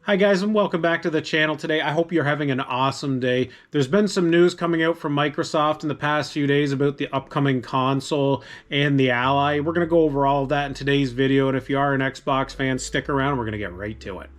Hi guys, and welcome back to the channel today. I hope you're having an awesome day. There's been some news coming out from Microsoft in the past few days about the upcoming console and the Ally. We're going to go over all of that in today's video, and if you are an Xbox fan, stick around. We're going to get right to it.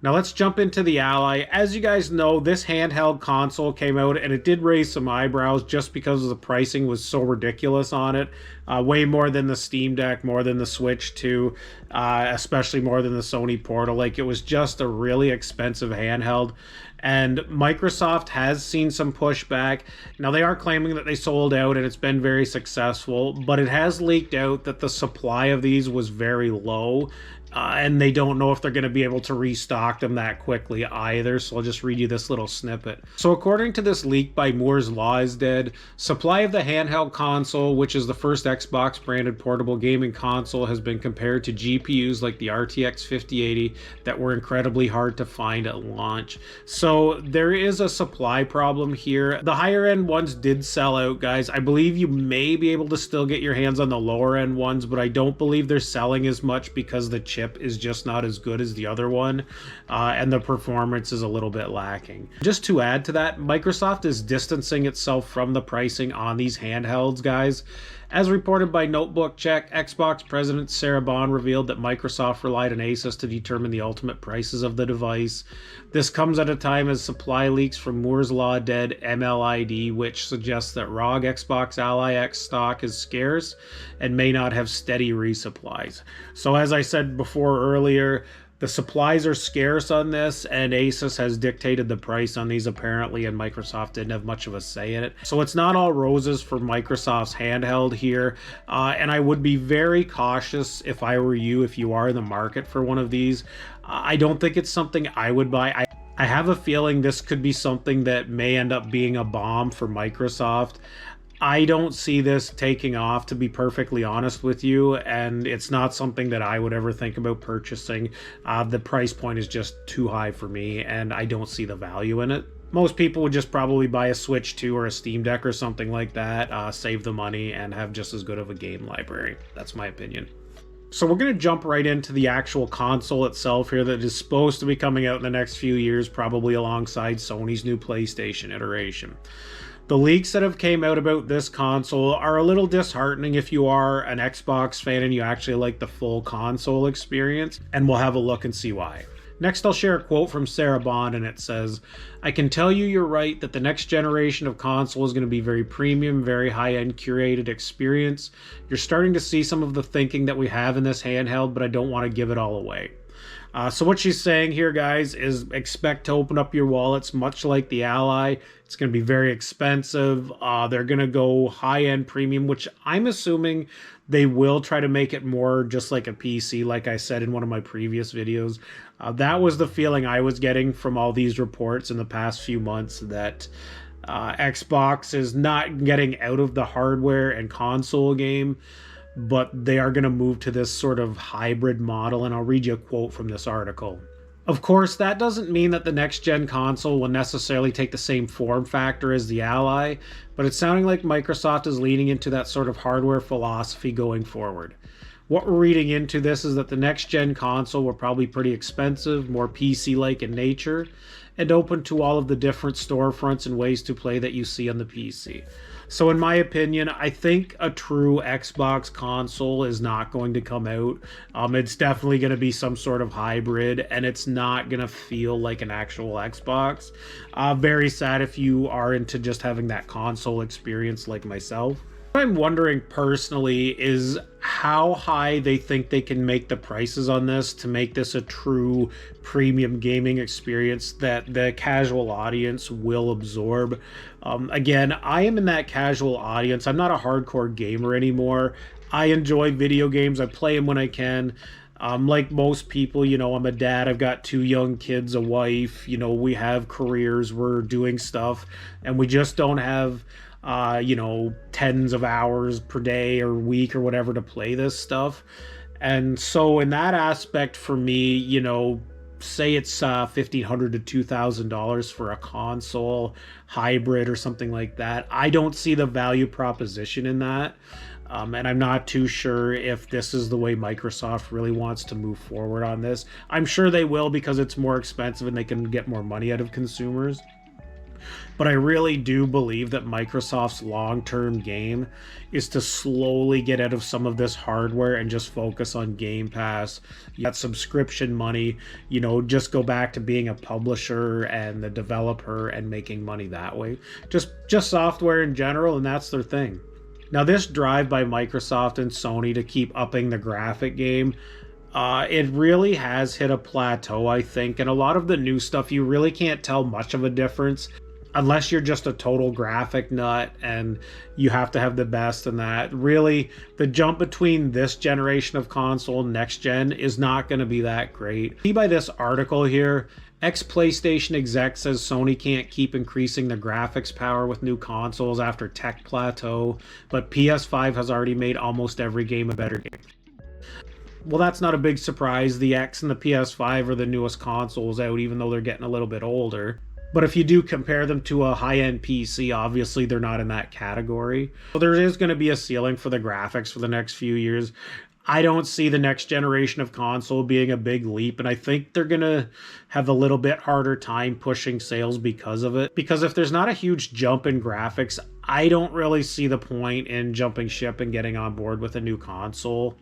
Now let's jump into the Ally. As you guys know, this handheld console came out and it did raise some eyebrows just because the pricing was so ridiculous on it. Way more than the Steam Deck, more than the Switch 2, especially more than the Sony Portal. Like, it was just a really expensive handheld. And Microsoft has seen some pushback. Now, they are claiming that they sold out and it's been very successful, but it has leaked out that the supply of these was very low. And they don't know if they're going to be able to restock them that quickly either, so I'll just read you this little snippet. So according to this leak by Moore's Law is Dead, supply of the handheld console, which is the first Xbox branded portable gaming console, has been compared to GPUs like the RTX 5080 that were incredibly hard to find at launch. So there is a supply problem here. The higher end ones did sell out, guys. I believe you may be able to still get your hands on the lower end ones, but I don't believe they're selling as much because the chip is just not as good as the other one, and the performance is a little bit lacking. Just to add to that, Microsoft is distancing itself from the pricing on these handhelds, guys. As reported by Notebook Check, Xbox President Sarah Bond revealed that Microsoft relied on Asus to determine the ultimate prices of the device. This comes at a time as supply leaks from Moore's Law Dead MLID, which suggests that ROG Xbox Ally X stock is scarce and may not have steady resupplies. So as I said before earlier, the supplies are scarce on this, and Asus has dictated the price on these apparently, and Microsoft didn't have much of a say in it. So it's not all roses for Microsoft's handheld here, and I would be very cautious if I were you, if you are in the market for one of these. I don't think it's something I would buy. I have a feeling this could be something that may end up being a bomb for Microsoft. I don't see this taking off, to be perfectly honest with you, and it's not something that I would ever think about purchasing. The price point is just too high for me, and I don't see the value in it. Most people would just probably buy a Switch 2 or a Steam Deck or something like that, save the money, and have just as good of a game library. That's my opinion. So we're going to jump right into the actual console itself here that is supposed to be coming out in the next few years, probably alongside Sony's new PlayStation iteration. The leaks that have came out about this console are a little disheartening if you are an Xbox fan and you actually like the full console experience, and we'll have a look and see why. Next, I'll share a quote from Sarah Bond, and it says, "I can tell you you're right that the next generation of console is going to be very premium, very high-end curated experience. You're starting to see some of the thinking that we have in this handheld, but I don't want to give it all away." So what she's saying here, guys, is expect to open up your wallets much like the Ally. It's going to be very expensive. They're going to go high-end premium, which I'm assuming they will try to make it more just like a PC, like I said in one of my previous videos. That was the feeling I was getting from all these reports in the past few months, that Xbox is not getting out of the hardware and console game, but they are going to move to this sort of hybrid model, and I'll read you a quote from this article. Of course, that doesn't mean that the next-gen console will necessarily take the same form factor as the Ally, but it's sounding like Microsoft is leaning into that sort of hardware philosophy going forward. What we're reading into this is that the next-gen console will probably be pretty expensive, more PC-like in nature, and open to all of the different storefronts and ways to play that you see on the PC. So in my opinion, I think a true Xbox console is not going to come out. It's definitely going to be some sort of hybrid, and it's not going to feel like an actual Xbox. Very sad if you are into just having that console experience like myself. What I'm wondering personally is how high they think they can make the prices on this to make this a true premium gaming experience that the casual audience will absorb. Again, I am in that casual audience. I'm not a hardcore gamer anymore. I enjoy video games. I play them when I can. Like most people, you know, I'm a dad. I've got 2 young kids, a wife. You know, we have careers. We're doing stuff, and we just don't have tens of hours per day or week or whatever to play this stuff. And so in that aspect, for me, say it's $1,500 to $2,000 for a console hybrid or something like that. I don't see the value proposition in that. And I'm not too sure if this is the way Microsoft really wants to move forward on this. I'm sure they will because it's more expensive and they can get more money out of consumers. But I really do believe that Microsoft's long-term game is to slowly get out of some of this hardware and just focus on Game Pass. You got subscription money, just go back to being a publisher and the developer and making money that way. Just software in general, and that's their thing. Now, this drive by Microsoft and Sony to keep upping the graphic game, it really has hit a plateau, I think. And a lot of the new stuff, you really can't tell much of a difference unless you're just a total graphic nut and you have to have the best in that. Really, the jump between this generation of console and next gen is not going to be that great. See by this article here, ex-PlayStation exec says Sony can't keep increasing the graphics power with new consoles after tech plateau, but PS5 has already made almost every game a better game. Well, that's not a big surprise. The X and the PS5 are the newest consoles out, even though they're getting a little bit older. But if you do compare them to a high-end PC, obviously they're not in that category. So there is going to be a ceiling for the graphics for the next few years. I don't see the next generation of console being a big leap, and I think they're going to have a little bit harder time pushing sales because of it. Because if there's not a huge jump in graphics, I don't really see the point in jumping ship and getting on board with a new console.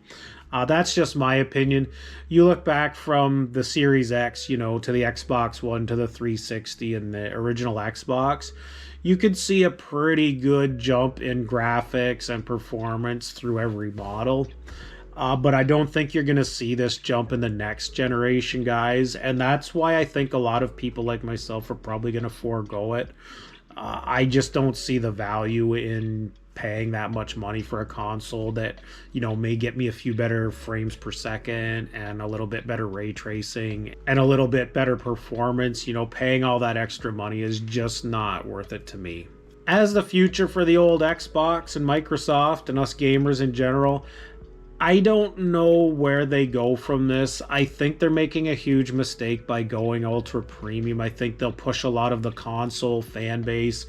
That's just my opinion. You look back from the Series X, to the Xbox One, to the 360 and the original Xbox, you could see a pretty good jump in graphics and performance through every model. But I don't think you're going to see this jump in the next generation, guys. And that's why I think a lot of people like myself are probably going to forego it. I just don't see the value in paying that much money for a console that may get me a few better frames per second and a little bit better ray tracing and a little bit better performance. Paying all that extra money is just not worth it to me. As the future for the old Xbox and Microsoft and us gamers in general, I don't know where they go from this. I think they're making a huge mistake by going ultra premium. I think they'll push a lot of the console fan base.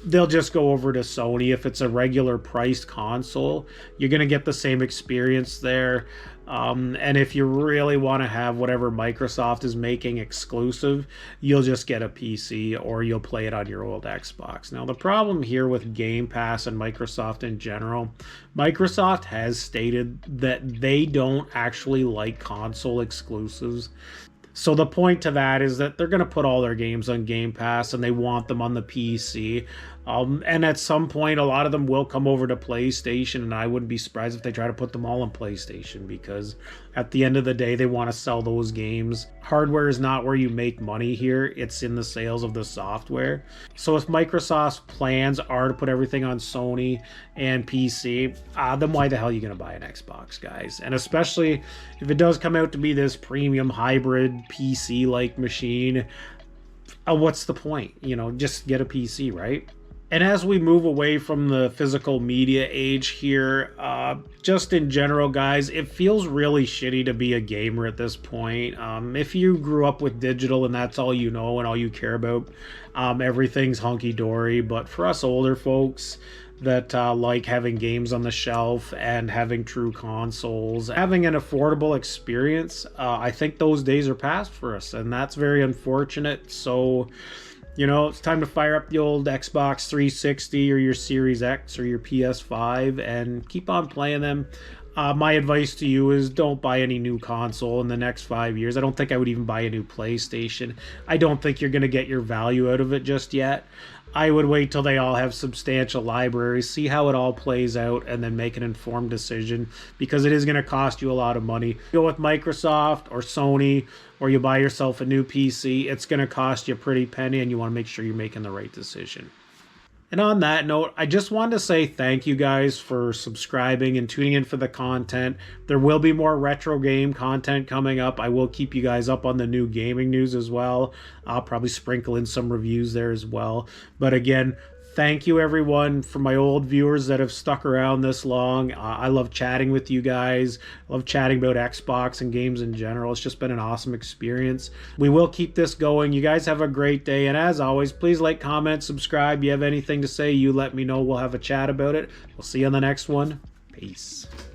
They'll just go over to Sony. If it's a regular priced console, you're going to get the same experience there. And if you really want to have whatever Microsoft is making exclusive, you'll just get a PC or you'll play it on your old Xbox. Now, the problem here with Game Pass and Microsoft in general, Microsoft has stated that they don't actually like console exclusives. So the point to that is that they're going to put all their games on Game Pass and they want them on the PC. And at some point, a lot of them will come over to PlayStation, and I wouldn't be surprised if they try to put them all on PlayStation, because at the end of the day, they want to sell those games. Hardware is not where you make money here. It's in the sales of the software. So if Microsoft's plans are to put everything on Sony and PC, then why the hell are you going to buy an Xbox, guys? And especially if it does come out to be this premium hybrid PC-like machine, what's the point? Just get a PC, right? And as we move away from the physical media age here, just in general, guys, it feels really shitty to be a gamer at this point. If you grew up with digital and that's all you know and all you care about, everything's hunky-dory. But for us older folks that like having games on the shelf and having true consoles, having an affordable experience, I think those days are past for us, and that's very unfortunate. So it's time to fire up the old Xbox 360 or your Series X or your PS5 and keep on playing them. My advice to you is don't buy any new console in the next 5 years. I don't think I would even buy a new PlayStation. I don't think you're going to get your value out of it just yet. I would wait till they all have substantial libraries, see how it all plays out, and then make an informed decision, because it is going to cost you a lot of money. Go with Microsoft or Sony, or you buy yourself a new PC, it's going to cost you a pretty penny, and you want to make sure you're making the right decision. And on that note, I just wanted to say thank you guys for subscribing and tuning in for the content. There will be more retro game content coming up. I will keep you guys up on the new gaming news as well. I'll probably sprinkle in some reviews there as well. But again, thank you everyone, for my old viewers that have stuck around this long. I love chatting with you guys. I love chatting about Xbox and games in general. It's just been an awesome experience. We will keep this going. You guys have a great day. And as always, please like, comment, subscribe. You have anything to say, you let me know. We'll have a chat about it. We'll see you on the next one. Peace.